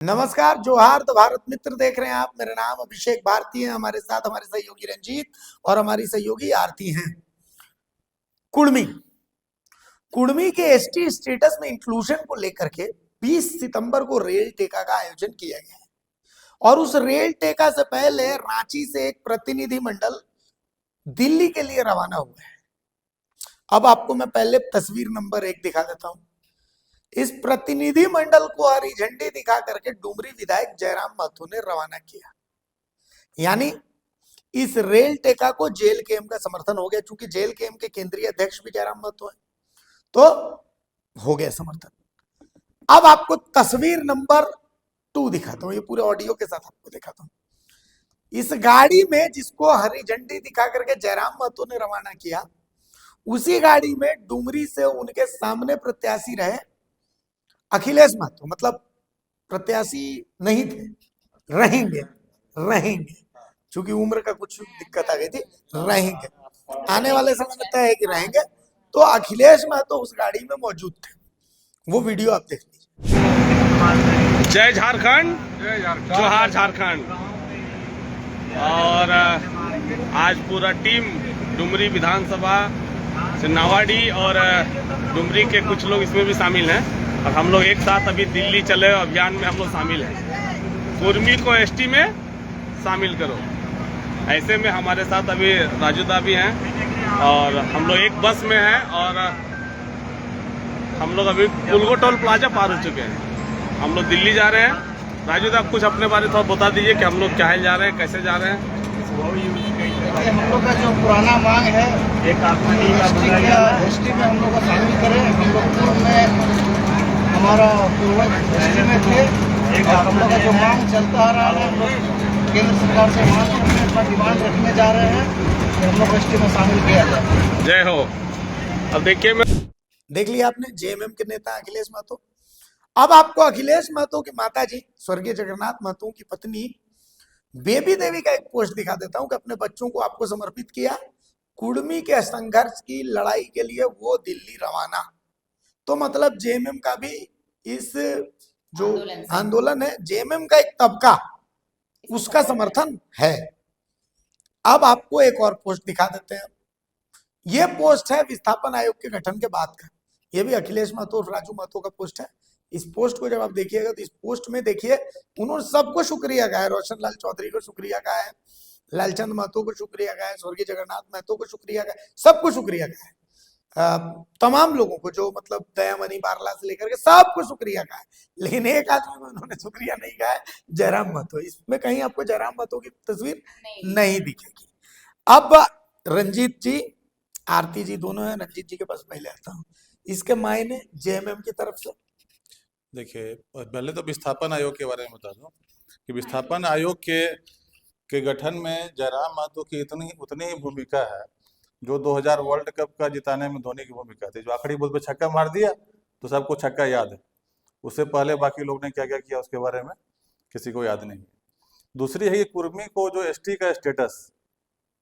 नमस्कार, जोहार। तो भारत मित्र देख रहे हैं आप। मेरा नाम अभिषेक भारती है। हमारे साथ हमारे सहयोगी रंजीत और हमारी सहयोगी आरती हैं। कुर्मी कुर्मी के एसटी स्टेटस में इंक्लूजन को लेकर के 20 सितंबर को रेल टेका का आयोजन किया गया है और उस रेल टेका से पहले रांची से एक प्रतिनिधि मंडल दिल्ली के लिए रवाना हुआ है। अब आपको मैं पहले तस्वीर नंबर 1 दिखा देता हूं। इस प्रतिनिधि मंडल को हरी झंडी दिखा करके डुमरी विधायक जयराम महतो ने रवाना किया। यानी इस रेल टेका को जेल केएम का समर्थन हो गया, चूंकि जेल केएम के केंद्रीय अध्यक्ष भी जयराम महतो है, तो हो गया समर्थन। अब आपको तस्वीर नंबर 2 दिखाता हूं, ये पूरे ऑडियो के साथ आपको दिखाता हूं। इस गाड़ी में जिसको हरी झंडी दिखा करके जयराम महतो ने रवाना किया, उसी गाड़ी में डुमरी से उनके सामने प्रत्याशी रहे अखिलेश महतो, मतलब प्रत्याशी नहीं थे, रहेंगे चूंकि उम्र का कुछ दिक्कत आ गई थी, रहेंगे आने वाले समय में तय है कि रहेंगे। तो अखिलेश महतो उस गाड़ी में मौजूद थे। वो वीडियो आप देख लीजिए। जय झारखंड, जोहार झारखंड। और आज पूरा टीम डुमरी विधानसभा से नावाडी और डुमरी के कुछ लोग इसमें भी शामिल हैं और हम लोग एक साथ अभी दिल्ली चले अभियान में हम लोग शामिल हैं। कुर्मी को एसटी में शामिल करो, ऐसे में हमारे साथ अभी राजूदा भी हैं और हम लोग एक बस में हैं और हम लोग अभी पुलगो टोल प्लाजा पार हो चुके हैं। हम लोग दिल्ली जा रहे हैं। राजूदा कुछ अपने बारे में थोड़ा बता दीजिए कि हम लोग क्या जा रहे हैं, कैसे जा रहे हैं। हम लोग का जो पुराना मांग है एक एसटी में हम लोग को शामिल करें। हम लोग पूर्व में हमारा पूर्वज एसटी में थे और हम लोग का जो मांग चलता आ रहा है, हम लोग केंद्र सरकार से मांग अपना डिमांड रखने जा रहे हैं कि हम लोग एसटी में शामिल किया जाए। जय हो। अब देखिए, मैं देख लिया आपने जेएमएम के नेता अखिलेश महतो। अब आपको अखिलेश महतो की माता जी स्वर्गीय जगन्नाथ महतो की पत्नी बेबी देवी का एक पोस्ट दिखा देता हूं कि अपने बच्चों को आपको समर्पित किया। कुर्मी के संघर्ष की लड़ाई के लिए वो दिल्ली रवाना। तो मतलब जेएमएम का भी इस जो आंदोलन है, जेएमएम का एक तबका, उसका समर्थन है। अब आपको एक और पोस्ट दिखा देते हैं। ये पोस्ट है विस्थापन आयोग के गठन के बाद का। ये भी अखिलेश महतो और राजू महतो का पोस्ट है। इस पोस्ट को जब आप देखिएगा तो इस पोस्ट में देखिए उन्होंने सबको शुक्रिया कहा है। रोशन लाल चौधरी को शुक्रिया कहा है, लालचंद महतो को शुक्रिया कहा है, स्वर्गीय जगन्नाथ महतो को शुक्रिया कहा है, सबको शुक्रिया कहा है। तमाम लोगों को, जो मतलब दयामणि बारला से लेकर के सबको शुक्रिया कहा है। लेकिन एक आदमी को उन्होंने शुक्रिया नहीं कहा है, जयराम महतो। इसमें कहीं आपको जयराम महतो की तस्वीर नहीं दिखेगी। अब रंजीत जी, आरती जी दोनों है, रंजीत जी के पास पहले आता हूँ। इसके मायने जेएमएम की तरफ से देखिए, पहले तो विस्थापन आयोग के बारे में बता दूं कि विस्थापन आयोग के गठन में जयराम महतो की उतनी ही भूमिका है जो 2000 वर्ल्ड कप का जिताने में धोनी की भूमिका थी। जो आखिरी बॉल पे छक्का मार दिया तो सबको छक्का याद है, उससे पहले बाकी लोग ने क्या क्या किया उसके बारे में किसी को याद नहीं। दूसरी है कि कुर्मी को जो एसटी का स्टेटस,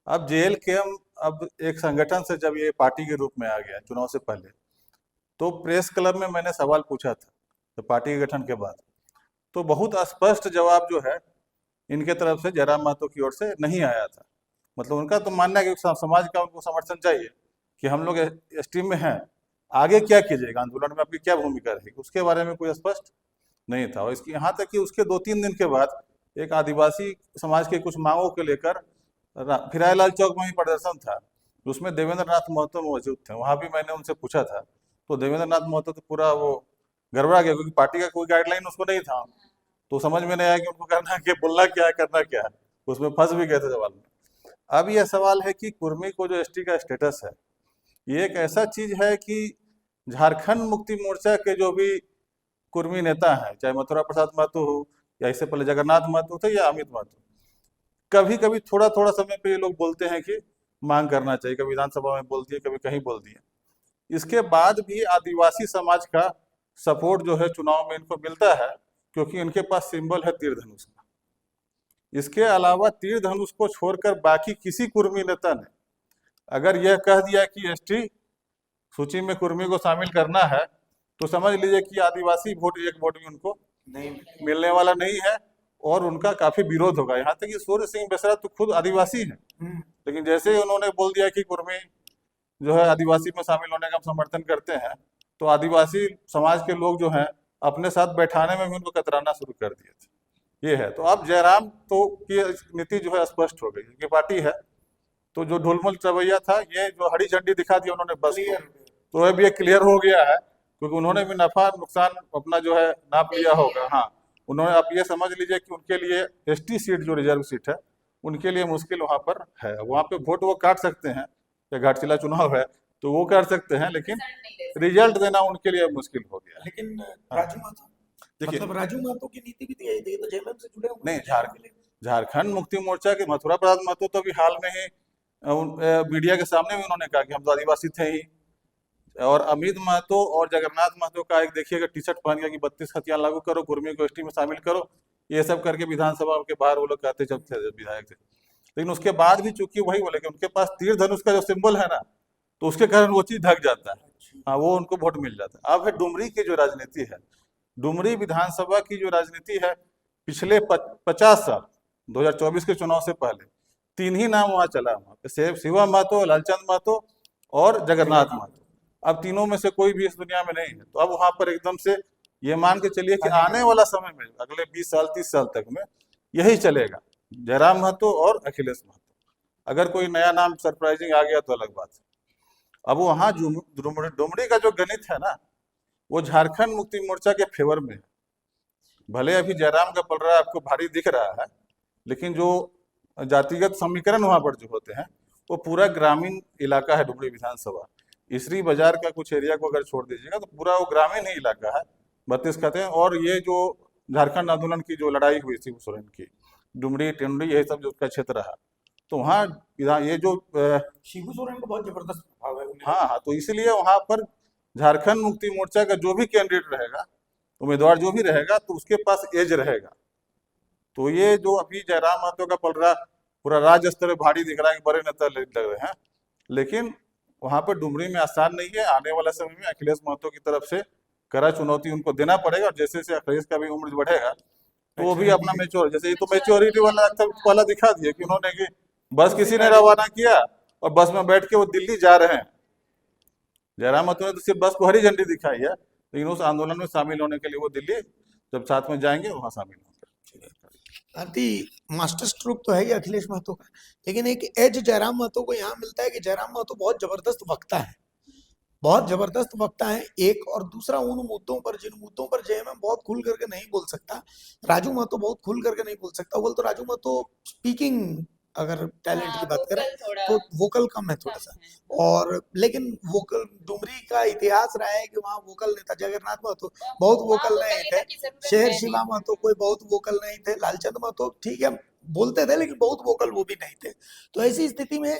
अब जेएलकेएम अब एक संगठन से जब ये पार्टी के रूप में आ गया चुनाव से पहले, तो प्रेस क्लब में मैंने सवाल पूछा था तो पार्टी के गठन के बाद, तो बहुत स्पष्ट जवाब जो है इनके तरफ से जयराम महतो की ओर से नहीं आया था। मतलब उनका तो मानना है कि समाज का उनको समर्थन चाहिए कि हम लोग एसटी में हैं, आगे क्या कीजिएगा, आंदोलन में आपकी क्या भूमिका रहेगी, उसके बारे में कोई स्पष्ट नहीं था। और इसकी यहाँ तक कि उसके 2-3 दिन के बाद एक आदिवासी समाज के कुछ मांगों को लेकर फिरायलाल चौक में ही प्रदर्शन था, उसमें देवेंद्र नाथ महतो मौजूद थे। वहाँ भी मैंने उनसे पूछा था तो देवेंद्र नाथ महतो तो पूरा वो गड़बड़ा गया, क्योंकि पार्टी का कोई गाइडलाइन उसको नहीं था, तो समझ में नहीं आया कि उनको करना क्या, बोलना क्या है, करना क्या है। उसमें फंस भी गए थे सवाल में। अब यह सवाल है कि कुर्मी को जो एसटी का स्टेटस है, ये एक ऐसा चीज है कि झारखंड मुक्ति मोर्चा के जो भी कुर्मी नेता हैं, चाहे मथुरा प्रसाद महतो हो या इससे पहले जगन्नाथ महतो थे या अमित महतो, कभी कभी थोड़ा थोड़ा समय पे ये लोग बोलते हैं कि मांग करना चाहिए, कभी विधानसभा में बोल दिए, कभी कहीं बोल दिए। इसके बाद भी आदिवासी समाज का सपोर्ट जो है चुनाव में इनको मिलता है, क्योंकि इनके पास सिंबल है तीर धनुष का। इसके अलावा तीर धनुष को छोड़कर बाकी किसी कुर्मी नेता ने अगर यह कह दिया कि एसटी सूची में कुर्मी को शामिल करना है, तो समझ लीजिए कि आदिवासी वोट एक वोट भी उनको नहीं मिलने वाला नहीं है और उनका काफी विरोध होगा। यहाँ तक कि सूर्य सिंह बेसरा तो खुद आदिवासी हैं, लेकिन जैसे ही उन्होंने बोल दिया कि कुर्मी जो है आदिवासी में शामिल होने का हम समर्थन करते हैं, तो आदिवासी समाज के लोग जो हैं अपने साथ बैठाने में भी उनको कतराना शुरू कर दिए थे। ये है। तो अब जयराम तो की नीति जो है स्पष्ट हो गई, उनकी पार्टी है, तो जो ढुलमुल रवैया था, ये जो हरी झंडी दिखा दी उन्होंने बस को, तो अब ये क्लियर हो गया है, क्योंकि उन्होंने भी नफा नुकसान अपना जो है नाप लिया होगा। हाँ, उन्होंने, आप ये समझ लीजिए कि उनके लिए एसटी सीट जो रिजर्व सीट है, उनके लिए मुश्किल वहां पर है। वहां पे वोट वो काट सकते हैं, या घाटशिला चुनाव है तो वो कर सकते हैं, लेकिन रिजल्ट देना उनके लिए मुश्किल हो गया है। लेकिन राजू महतो, देखिए, मतलब राजू महतो की नीति भी यही थी, तो जेएमएम से जुड़े हुए नहीं, हैं। झारखंड मुक्ति मोर्चा के मथुरा प्रसाद महतो तो अभी हाल में ही मीडिया के सामने भी उन्होंने कहा कि हम तो आदिवासी थे ही। और अमित महतो और जगन्नाथ महतो का एक देखिएगा टी शर्ट पहन गया कि 32 हथियार लागू करो, कुर्मी को एसटी में शामिल करो, ये सब करके विधानसभा के बाहर वो लोग कहते जब थे, विधायक थे। लेकिन उसके बाद भी चूंकि वही बोले कि उनके पास तीर धनुष का जो सिंबल है ना, तो उसके कारण वो चीज ढक जाता है। हाँ, वो उनको वोट मिल जाता है। अब है डुमरी की जो राजनीति है, डुमरी विधानसभा की जो राजनीति है, पिछले 50 साल 2024 के चुनाव से पहले 3 ही नाम वहां चला, वहां पे शिवा महतो, लालचंद महतो और जगन्नाथ महतो। अब तीनों में से कोई भी इस दुनिया में नहीं है। तो अब वहां पर एकदम से ये मान के चलिए कि आने वाला समय में अगले 20 साल 30 साल तक में यही चलेगा, जयराम महतो और अखिलेश महतो। अगर कोई नया नाम सरप्राइजिंग आ गया तो अलग बात है। अब वहां डुमरी का जो गणित है ना, वो झारखंड मुक्ति मोर्चा के फेवर में है। भले अभी जयराम का पल रहा है, आपको भारी दिख रहा है, लेकिन जो जातिगत समीकरण वहां पर जो होते हैं, वो पूरा ग्रामीण इलाका है डुमरी विधानसभा। इसरी बाजार का कुछ एरिया को अगर छोड़ दीजिएगा तो पूरा वो ग्रामीण ही इलाका है, 32 खाते हैं। और ये जो झारखंड आंदोलन की जो लड़ाई हुई थी सोरेन की, डुमरी टेंडरी यही सब जो उसका क्षेत्र रहा, तो वहाँ ये जो शिबू सोरेन को बहुत जबरदस्त प्रभाव है। हाँ, तो इसलिए वहां पर झारखंड मुक्ति मोर्चा का जो भी कैंडिडेट रहेगा, उम्मीदवार जो भी रहेगा, तो उसके पास एज रहेगा। तो ये जो अभी जयराम महतो का पल रहा पूरा राज्य स्तर पर भारी दिख रहा है कि बड़े नेता लग रहे हैं, लेकिन वहां पर डुमरी में आसान नहीं है। आने वाला समय में अखिलेश महतो की तरफ से कड़ा चुनौती उनको देना पड़ेगा। और जैसे जैसे अखिलेश का भी उम्र बढ़ेगा, तो वो भी अपना मेच्योर, जैसे ये तो मेच्योरिटी वाला पहला दिखा दिया कि उन्होंने कि बस किसी ने रवाना किया और बस में बैठ के वो दिल्ली जा रहे हैं। जयराम महतो ने तो सिर्फ बस को हरी झंडी दिखाई है, लेकिन उस आंदोलन में शामिल होने के लिए वो दिल्ली जब साथ में जाएंगे वहां शामिल होंगे। आती मास्टर स्ट्रोक तो है ही अखिलेश महतो का, लेकिन एक एज जयराम महतो को यहाँ मिलता है कि जयराम महतो बहुत जबरदस्त वक्ता है, बहुत जबरदस्त वक्ता है। एक और दूसरा, उन मुद्दों पर जिन मुद्दों पर जेएमएम बहुत खुल करके नहीं बोल सकता, राजू महतो बहुत खुल करके नहीं बोल सकता। बोल तो राजू महतो स्पीकिंग अगर टैलेंट की बात करें तो वोकल कम है थोड़ा सा, और लेकिन वोकल डुमरी का इतिहास रहा है कि वहाँ वोकल नेता जगन्नाथ महतो बहुत वोकल नहीं थे, शेर शिवा महतो कोई बहुत वोकल नहीं थे, लालचंद महतो ठीक है बोलते थे लेकिन बहुत वोकल वो भी नहीं थे। तो ऐसी स्थिति में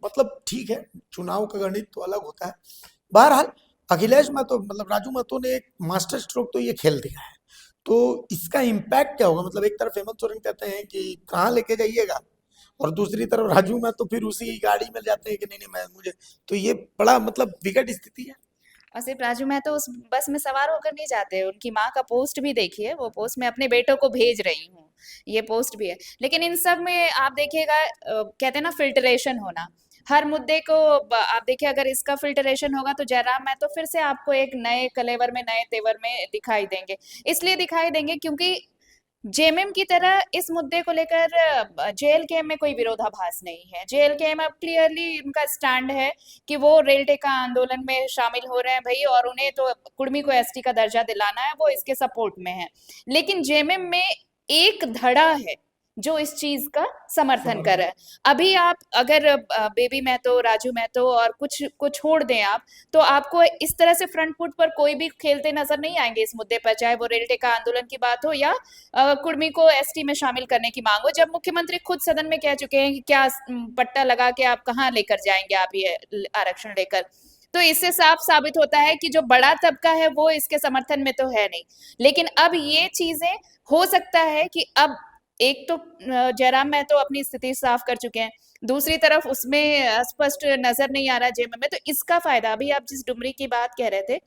मतलब ठीक है, चुनाव का गणित तो अलग होता है। बहरहाल अखिलेश महतो मतलब राजू महतो ने एक मास्टर स्ट्रोक तो ये खेल दिया है, तो इसका इम्पैक्ट क्या होगा? मतलब एक तरफ हेमंत सोरेन कहते हैं कि कहाँ लेके जाइएगा, और दूसरी तरफ राजू महतो फिर उसी गाड़ी में जाते हैं कि नहीं मैं मुझे, तो ये बड़ा मतलब विकट स्थिति है। और सिर्फ राजू महतो उस बस में सवार होकर नहीं जाते, उनकी माँ का पोस्ट भी देखिए, वो पोस्ट में अपने बेटों को भेज रही हूँ, ये पोस्ट भी है। लेकिन इन सब में आप देखिएगा, कहते हैं ना फिल्टरेशन होना, हर मुद्दे को आप देखिए, अगर इसका फिल्टरेशन होगा तो जयराम महतो फिर से आपको एक नए कलेवर में, नए तेवर में दिखाई देंगे। इसलिए दिखाई देंगे क्योंकि जेएमएम की तरह इस मुद्दे को लेकर जेएलकेएम में कोई विरोधाभास नहीं है। जेएलकेएम अब क्लियरली उनका स्टैंड है कि वो रेल टेका आंदोलन में शामिल हो रहे हैं भाई, और उन्हें तो कुर्मी को एसटी का दर्जा दिलाना है, वो इसके सपोर्ट में है। लेकिन जेएमएम में एक धड़ा है जो इस चीज का समर्थन कर रहा है। अभी आप अगर बेबी महतो, राजू महतो और कुछ को छोड़ दें आप, तो आपको इस तरह से फ्रंट फुट पर कोई भी खेलते नजर नहीं आएंगे इस मुद्दे पर, चाहे वो रेल टेका आंदोलन की बात हो या कुर्मी को एसटी में शामिल करने की मांग हो। जब मुख्यमंत्री खुद सदन में कह चुके हैं कि क्या पट्टा लगा के आप कहाँ लेकर जाएंगे आप ये आरक्षण लेकर, तो इससे साफ साबित होता है कि जो बड़ा तबका है वो इसके समर्थन में तो है नहीं। लेकिन अब ये चीजें हो सकता है कि अब एक तो जयराम महतो अपनी स्थिति साफ कर चुके हैं, दूसरी तरफ उसमें स्पष्ट नजर नहीं आ रहा जेएमएम में, तो इसका फायदा, अभी आप जिस डुमरी की बात कह रहे थे,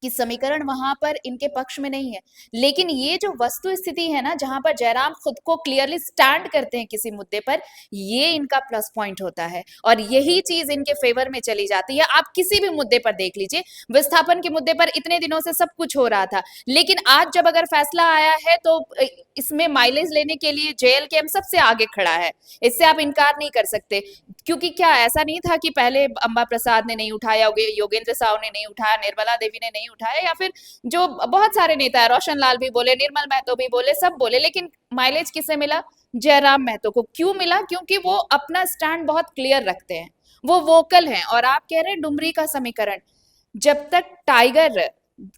कि समीकरण वहां पर इनके पक्ष में नहीं है, लेकिन ये जो वस्तु स्थिति है ना, जहां पर जयराम खुद को क्लियरली स्टैंड करते हैं किसी मुद्दे पर, ये इनका प्लस पॉइंट होता है और यही चीज इनके फेवर में चली जाती है। आप किसी भी मुद्दे पर देख लीजिए, विस्थापन के मुद्दे पर इतने दिनों से सब कुछ हो रहा था, लेकिन आज जब अगर फैसला आया है तो इसमें माइलेज लेने के लिए JLKM सबसे आगे खड़ा है, इससे आप इनकार नहीं कर सकते। क्योंकि क्या ऐसा नहीं था कि पहले अंबा प्रसाद ने नहीं उठाया, योगेंद्र साहू ने नहीं उठाया, निर्मला देवी ने नहीं उठाया, या फिर जो बहुत सारे नेता है, रोशन लाल भी बोले, निर्मल महतो भी बोले, सब बोले, लेकिन माइलेज किसे मिला? जयराम महतो को। क्यों मिला? क्योंकि वो अपना स्टैंड बहुत क्लियर रखते हैं, वो वोकल हैं। और आप कह रहे हैं डुमरी का समीकरण, जब तक टाइगर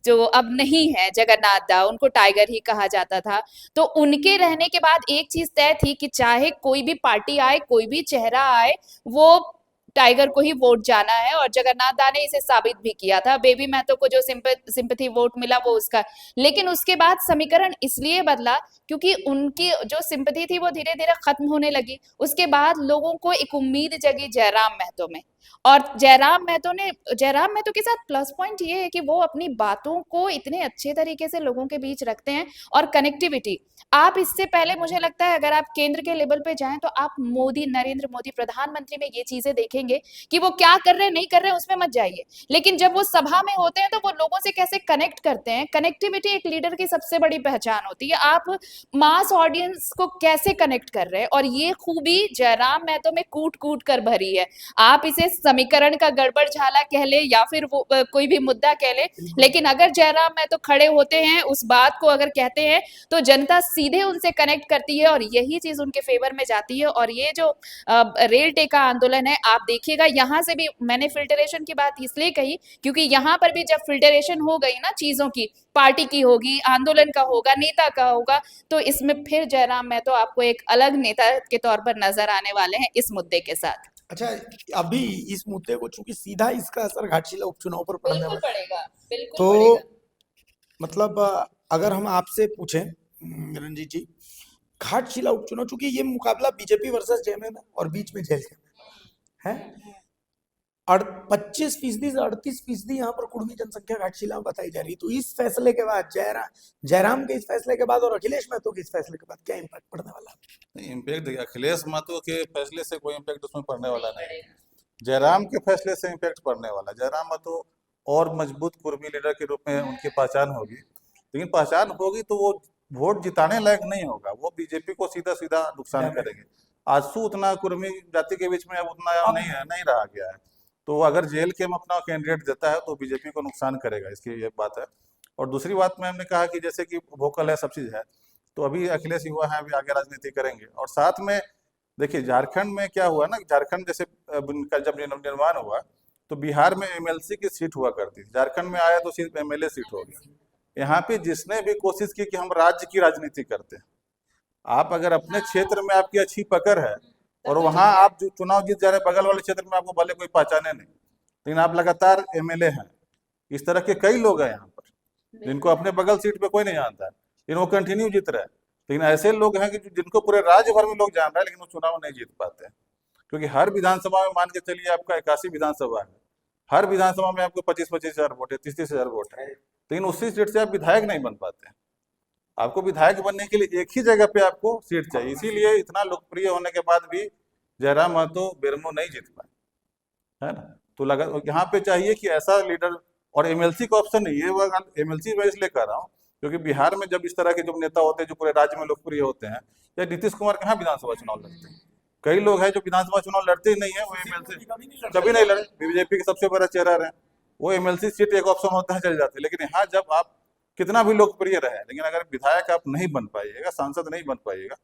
जो अब नहीं है, जगन्नाथ दा, उनको टाइगर ही कहा जाता था, तो उनके रहने के बाद एक चीज तय थी कि चाहे कोई भी पार्टी आए, कोई भी चेहरा आए, वो टाइगर को ही वोट जाना है। और जगन्नाथ दा ने इसे साबित भी किया था। बेबी महतो को जो सिंपैथी वोट मिला वो उसका, लेकिन उसके बाद समीकरण इसलिए बदला क्योंकि उनकी जो सिंपैथी थी वो धीरे धीरे खत्म होने लगी। उसके बाद लोगों को एक उम्मीद जगी जयराम महतो में, और जयराम महतो के साथ प्लस पॉइंट ये है कि वो अपनी बातों को इतने अच्छे तरीके से लोगों के बीच रखते हैं। और कनेक्टिविटी, आप इससे पहले मुझे लगता है अगर आप केंद्र के लेवल पे जाएं तो आप नरेंद्र मोदी प्रधानमंत्री में ये चीजें देखेंगे कि वो क्या कर रहे हैं नहीं कर रहे हैं उसमें मत जाइए, लेकिन जब वो सभा में होते हैं तो वो लोगों से कैसे कनेक्ट करते हैं। कनेक्टिविटी एक लीडर की सबसे बड़ी पहचान होती है, आप मास ऑडियंस को कैसे कनेक्ट कर रहे हैं, और ये खूबी जयराम महतो में कूट कूट कर भरी है। आप इसे समीकरण का गड़बड़ झाला कह ले या फिर वो कोई भी मुद्दा कह ले, लेकिन अगर जयराम महतो खड़े होते हैं, उस बात को अगर कहते हैं, तो जनता सीधे उनसे कनेक्ट करती है और यही चीज उनके फेवर में जाती है। और ये जो रेल टेका आंदोलन है, आप देखिएगा, यहाँ से भी मैंने फिल्टरेशन की बात इसलिए कही क्योंकि यहाँ पर भी जब फिल्टरेशन हो गई ना चीजों की, पार्टी की होगी, आंदोलन का होगा, नेता का होगा, तो इसमें फिर जयराम महतो आपको एक अलग नेता के तौर पर नजर आने वाले हैं इस मुद्दे के साथ। अच्छा, अभी इस मुद्दे को चूंकि सीधा इसका असर घाटशिला उपचुनाव पर पड़ने वाला है, पड़ेगा, बिल्कुल तो पड़ेगा। मतलब अगर हम आपसे पूछें रंजीत जी, घाटशिला उपचुनाव, चूंकि ये मुकाबला बीजेपी वर्सेस JMM है और बीच में JLKM है, 25% से 38% यहाँ पर कुर्मी जनसंख्या घाटशिला में बताई जा रही है। तो इस फैसले के बाद जयराम के इस फैसले के बाद और अखिलेश महतो के इस फैसले के बाद क्या इम्पैक्ट पड़ने वाला है? इम्पैक्ट देखिए, अखिलेश महतो के फैसले से कोई इम्पैक्ट उसमें पड़ने वाला नहीं, जयराम के फैसले से इम्पैक्ट पड़ने वाला। जयराम महतो और मजबूत कुर्मी लीडर के रूप में उनकी पहचान होगी, लेकिन पहचान होगी तो वो वोट जिताने लायक नहीं होगा, वो बीजेपी को सीधा सीधा नुकसान करेंगे। आजसू उतना कुर्मी जाति के बीच में अब उतना नहीं रहा गया है, तो अगर JLKM अपना कैंडिडेट देता है तो बीजेपी को नुकसान करेगा, इसकी ये बात है। और दूसरी बात में हमने कहा कि जैसे कि वोकल है, सब चीज़ है, तो अभी अखिलेश युवा है, अभी आगे राजनीति करेंगे। और साथ में देखिए झारखंड में क्या हुआ ना, झारखंड जैसे जब निर्माण हुआ तो बिहार में MLC की सीट हुआ करती थी, झारखंड में आया तो सिर्फ MLA सीट हो गया। यहाँ पे जिसने भी कोशिश की कि हम राज्य की राजनीति करते हैं, आप अगर अपने क्षेत्र में आपकी अच्छी पकड़ है और वहां आप जो चुनाव जीत जा रहे हैं, बगल वाले क्षेत्र में आपको भले कोई पहचाने नहीं, लेकिन आप लगातार MLA हैं, इस तरह के कई लोग हैं यहाँ पर जिनको अपने बगल सीट पे कोई नहीं जानता है, लेकिन वो कंटिन्यू जीत रहे हैं। लेकिन ऐसे लोग हैं कि जिनको पूरे राज्य भर में लोग जान रहे हैं, लेकिन वो चुनाव नहीं जीत पाते हैं, क्योंकि हर विधानसभा में मान के चलिए आपका 81 विधानसभा है, हर विधानसभा में आपको 25-25 हजार वोट है, 30-30 हजार वोट है, लेकिन उसी सीट से आप विधायक नहीं बन पाते हैं। आपको विधायक बनने के लिए एक ही जगह पे आपको सीट चाहिए, इसीलिए इतना लोकप्रिय होने के बाद भी जयराम महतो बेरमो नहीं जीत पाए, है ना। तो लगा यहाँ पे चाहिए कि ऐसा लीडर, और MLC का ऑप्शन नहीं, ये MLC मैं इसलिए कह रहा हूँ क्योंकि बिहार में जब इस तरह के जो नेता होते हैं जो पूरे राज्य में लोकप्रिय होते हैं, या नीतीश कुमार कहाँ विधानसभा चुनाव लड़ते हैं, कई लोग हैं जो विधानसभा चुनाव लड़ते ही नहीं है, वो MLC कभी नहीं लड़े, बीजेपी के सबसे बड़ा चेहरा रहे, वो MLC सीट एक ऑप्शन होता है, चल जाते हैं। लेकिन यहाँ जब आप कितना भी लोकप्रिय रहे, लेकिन अगर विधायक आप नहीं बन पाइएगा, सांसद नहीं बन पाइएगा,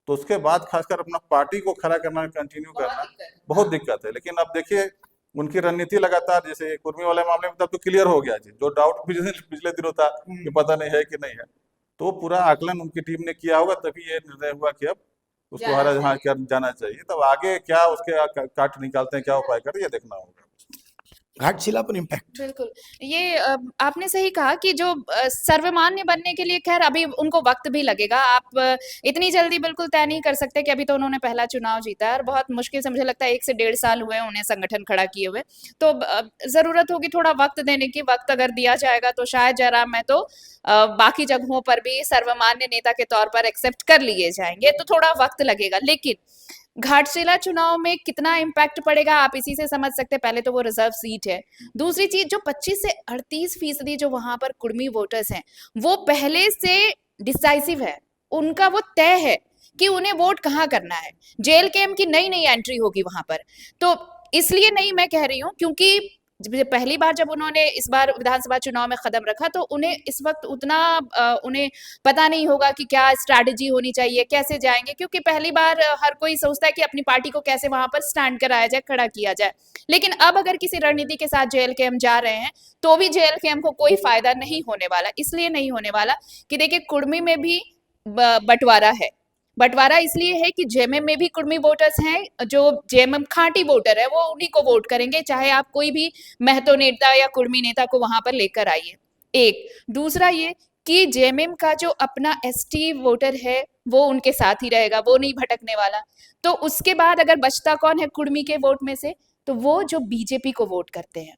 तो उसके बाद खासकर अपना पार्टी को खड़ा करना, कंटिन्यू करना बहुत दिक्कत है। लेकिन अब देखिए उनकी रणनीति लगातार, जैसे कुर्मी वाले मामले में तब तो क्लियर हो गया जी, जो डाउट पिछले दिनों था कि पता नहीं है कि नहीं है, तो पूरा आकलन उनकी टीम ने किया होगा, तभी ये निर्णय हुआ कि अब उसको हरा जहाँ जाना चाहिए। तब आगे क्या उसके काट निकालते हैं, क्या उपाय करते हैं, ये देखना होगा। घाटशिला पर इम्पैक्ट। बिल्कुल। ये आपने सही कहा कि जो सर्वमान्य बनने के लिए खैर अभी उनको वक़्त भी लगेगा। आप इतनी जल्दी बिल्कुल तय नहीं कर सकते कि अभी तो उन्होंने पहला चुनाव जीता है और बहुत मुश्किल से मुझे लगता है 1 से डेढ़ साल हुए हैं उन्हें संगठन खड़ा किए हुए। तो ज़रूरत होगी थोड़ा वक़्त देने की, वक़्त अगर दिया जाएगा तो शायद जयराम महतो बाकी जगहों पर भी सर्वमान्य नेता के तौर पर एक्सेप्ट कर लिए जाएँगे, तो थोड़ा वक़्त लगेगा। लेकिन घाटशिला चुनाव में कितना इम्पैक्ट पड़ेगा आप इसी से समझ सकते हैं। पहले तो वो रिजर्व सीट है। दूसरी चीज जो 25 से 38% जो वहां पर कुर्मी वोटर्स हैं वो पहले से डिसाइसिव है। उनका वो तय है कि उन्हें वोट कहाँ करना है। जेएलकेएम की नई नई एंट्री होगी वहां पर, तो इसलिए नहीं मैं कह रही हूँ क्योंकि पहली बार जब उन्होंने इस बार विधानसभा चुनाव में कदम रखा तो उन्हें इस वक्त उतना उन्हें पता नहीं होगा कि क्या स्ट्रैटेजी होनी चाहिए, कैसे जाएंगे, क्योंकि पहली बार हर कोई सोचता है कि अपनी पार्टी को कैसे वहां पर स्टैंड कराया जाए, खड़ा किया जाए। लेकिन अब अगर किसी रणनीति के साथ जेएलकेएम जा रहे हैं तो भी जेएलकेएम को कोई फायदा नहीं होने वाला। इसलिए नहीं होने वाला कि देखिए कुर्मी में भी बंटवारा है। बंटवारा इसलिए है कि जेएमएम में भी कुर्मी वोटर्स हैं, जो जेएमएम खांटी वोटर है वो उन्हीं को वोट करेंगे, चाहे आप कोई भी महतो नेता या कुर्मी नेता को वहां पर लेकर आइए। एक दूसरा ये कि जेएमएम का जो अपना एसटी वोटर है वो उनके साथ ही रहेगा, वो नहीं भटकने वाला। तो उसके बाद अगर बचता कौन है कुर्मी के वोट में से, तो वो जो बीजेपी को वोट करते हैं।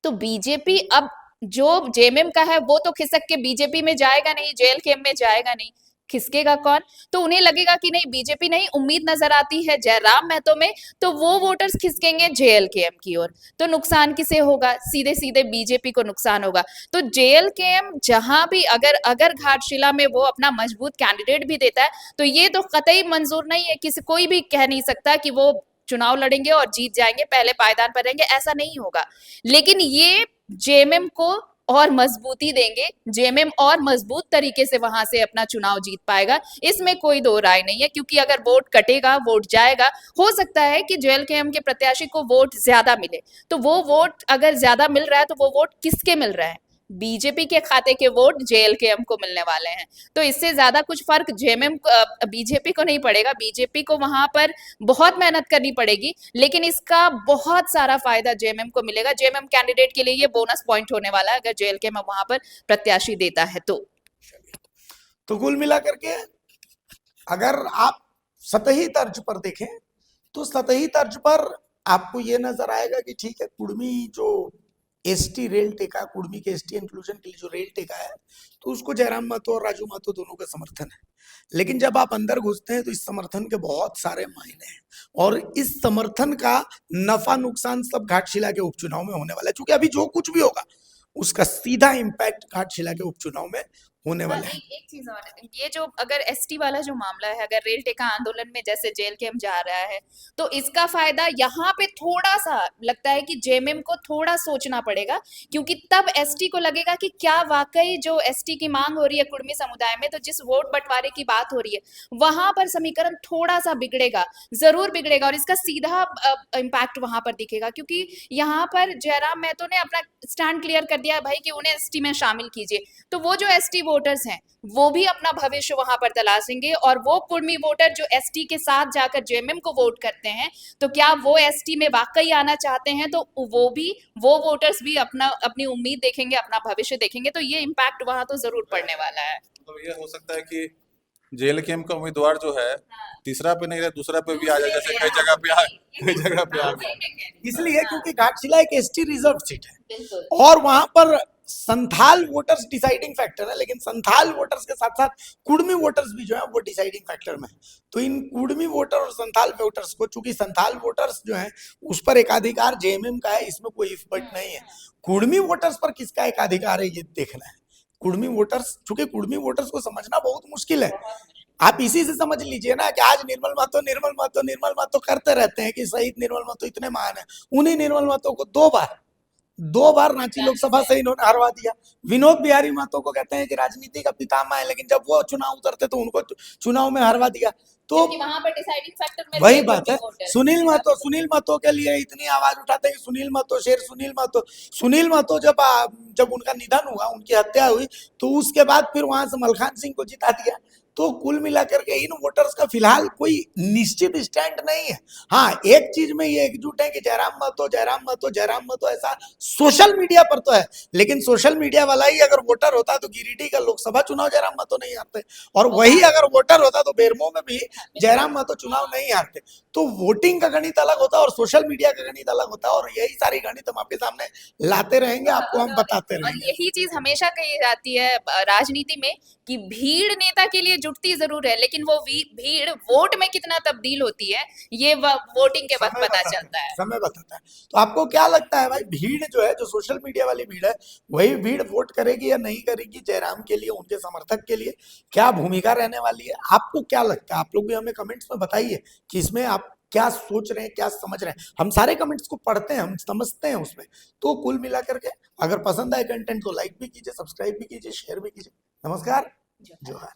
तो बीजेपी अब जो जेएमएम का है वो तो खिसक के बीजेपी में जाएगा नहीं, जेएलकेएम में जाएगा नहीं, खिसकेगा कौन? तो उन्हें लगेगा कि नहीं बीजेपी नहीं, उम्मीद नजर आती है जयराम महतो में, तो वो वोटर्स खिसकेंगे जेएलकेएम की ओर। तो नुकसान किसे होगा? सीधे सीधे बीजेपी को नुकसान होगा। तो जेएलकेएम जहां भी अगर अगर घाटशिला में वो अपना मजबूत कैंडिडेट भी देता है तो ये तो कतई मंजूर नहीं है, किसी कोई भी कह नहीं सकता कि वो चुनाव लड़ेंगे और जीत जाएंगे, पहले पायदान पर रहेंगे, ऐसा नहीं होगा। लेकिन ये जेएमएम को और मजबूती देंगे, जेएमएम और मजबूत तरीके से वहां से अपना चुनाव जीत पाएगा, इसमें कोई दो राय नहीं है। क्योंकि अगर वोट कटेगा, वोट जाएगा, हो सकता है कि जेएलकेएम के प्रत्याशी को वोट ज्यादा मिले, तो वो वोट अगर ज्यादा मिल रहा है तो वो वोट किसके मिल रहा है? बीजेपी के खाते के वोट जेएलकेएम को मिलने वाले हैं। तो इससे ज्यादा कुछ फर्क जेएमएम बीजेपी को नहीं पड़ेगा। बीजेपी को वहां पर बहुत मेहनत करनी पड़ेगी, लेकिन इसका बहुत सारा फायदा जेएमएम को मिलेगा। जेएमएम कैंडिडेट के लिए ये बोनस पॉइंट होने वाला है अगर जेएलकेएम वहां पर प्रत्याशी देता है तो कुल मिलाकर के अगर आप सतही तर्ज पर देखें तो सतही तर्ज पर आपको ये नजर आएगा कि ठीक है, कुर्मी जो एसटी रेल टेका, कुर्मी के एसटी इंक्लूजन के लिए जो रेल टेका है, तो उसको जयराम महतो और राजू महतो दोनों का समर्थन है। लेकिन जब आप अंदर घुसते हैं तो इस समर्थन के बहुत सारे मायने हैं और इस समर्थन का नफा नुकसान सब घाटशिला के उपचुनाव में होने वाला है, क्योंकि अभी जो कुछ भी होगा उसका सीधा इम्पैक्ट घाटशिला के उपचुनाव में होने वाला है। एक चीज और, ये जो अगर एसटी वाला जो मामला है, अगर रेल टेका आंदोलन में जैसे जेएलकेएम जा रहा है तो इसका फायदा यहाँ पे थोड़ा सा लगता है कि जेएमएम को थोड़ा सोचना पड़ेगा, क्योंकि तब एसटी को लगेगा कि क्या वाकई जो एसटी की मांग हो रही है कुर्मी समुदाय में, तो जिस वोट बंटवारे की बात हो रही है वहां पर समीकरण थोड़ा सा बिगड़ेगा, जरूर बिगड़ेगा, और इसका सीधा इम्पैक्ट वहां पर दिखेगा। क्योंकि यहाँ पर जयराम महतो ने अपना स्टैंड क्लियर कर दिया भाई कि उन्हें एसटी में शामिल कीजिए, तो वो जो एसटी वोटर्स हैं वो भी अपना भविष्य वहां पर तलाशेंगे, और वो कुर्मी वोटर जो एसटी के साथ जाकर जेएमएम को वोट करते हैं, तो क्या वो एसटी में वाकई आना चाहते हैं, तो वो वोटर्स भी अपनी उम्मीद देखेंगे, अपना भविष्य देखेंगे। तो ये इम्पैक्ट वहां तो जरूर पड़ने वाला है। तो ये हो सकता है कि जेएलकेएम का उम्मीदवार जो है तीसरा पे नहीं रहे, दूसरा पे भी आ जाए, जैसे कई जगह पे आ गया। इसलिए क्योंकि घाटशिला एक एसटी रिजर्व सीट है और वहां पर संथाल वोटर्स डिसाइडिंग फैक्टर है, लेकिन संथाल वोटर्स के साथ साथ कुर्मी वोटर्स भी जो है वो डिसाइडिंग फैक्टर में है। तो इन कुर्मी वोटर और संथाल वोटर्स को, चूंकि संथाल वोटर्स जो है उस पर एकाधिकार जेएमएम का है, इसमें कोई इफेक्ट नहीं है। कुर्मी वोटर्स पर किसका एकाधिकार है ये देखना है। कुर्मी वोटर्स, चूंकि कुर्मी वोटर्स को समझना बहुत मुश्किल है। आप इसी से समझ लीजिए ना कि आज निर्मल महतो करते रहते हैं कि शहीद निर्मल महतो इतने महान है। उन्हीं निर्मल महतो को दो बार रांची लोकसभा से इन्होंने हरवा दिया। विनोद बिहारी महतो को कहते हैं कि राजनीति का पितामह है, लेकिन जब वो चुनाव उतरते तो उनको चुनाव में हरवा दिया। तो वहां पर डिसाइडिंग फैक्टर में वही बात है। सुनील महतो के लिए इतनी आवाज उठाते हैं कि सुनील महतो जब उनका निधन हुआ, उनकी हत्या हुई, तो उसके बाद फिर वहां से मलखान सिंह को जिता दिया। तो कुल मिलाकर के इन वोटर्स का फिलहाल कोई निश्चित स्टैंड नहीं है। हाँ, एक चीज में ये एकजुट है कि जयराम महतो, जयराम महतो, जयराम महतो ऐसा सोशल मीडिया पर तो है, लेकिन सोशल मीडिया वाला ही अगर वोटर होता तो गिरिडीह का लोकसभा चुनाव जयराम महतो नहीं हारते, और वही अगर वोटर होता तो बेरमो में भी जयराम महतो चुनाव नहीं हारते। तो वोटिंग का गणित अलग होता है और सोशल मीडिया का गणित अलग होता है, और यही सारी गणित हम आपके सामने लाते रहेंगे, आपको हम बताते और रहेंगे। यही चीज हमेशा कही जाती है राजनीति में कि भीड़ नेता के लिए जुटती जरूर है, लेकिन वो भीड़ वोट में कितना तब्दील होती है ये वोटिंग के वक्त पता चलता है। समय बताता है। तो आपको क्या लगता है भाई, भीड़ जो है, जो सोशल मीडिया वाली भीड़ है, वही भीड़ वोट करेगी या नहीं करेगी जयराम के लिए, उनके समर्थक के लिए? क्या भूमिका रहने वाली है, आपको क्या लगता है? आप लोग भी हमें कमेंट्स में बताइए कि इसमें आप क्या सोच रहे हैं, क्या समझ रहे हैं। हम सारे कमेंट्स को पढ़ते हैं, हम समझते हैं उसमें। तो कुल मिलाकर के अगर पसंद आए कंटेंट तो लाइक भी कीजिए, सब्सक्राइब भी कीजिए, शेयर भी कीजिए। नमस्कार, जोहार।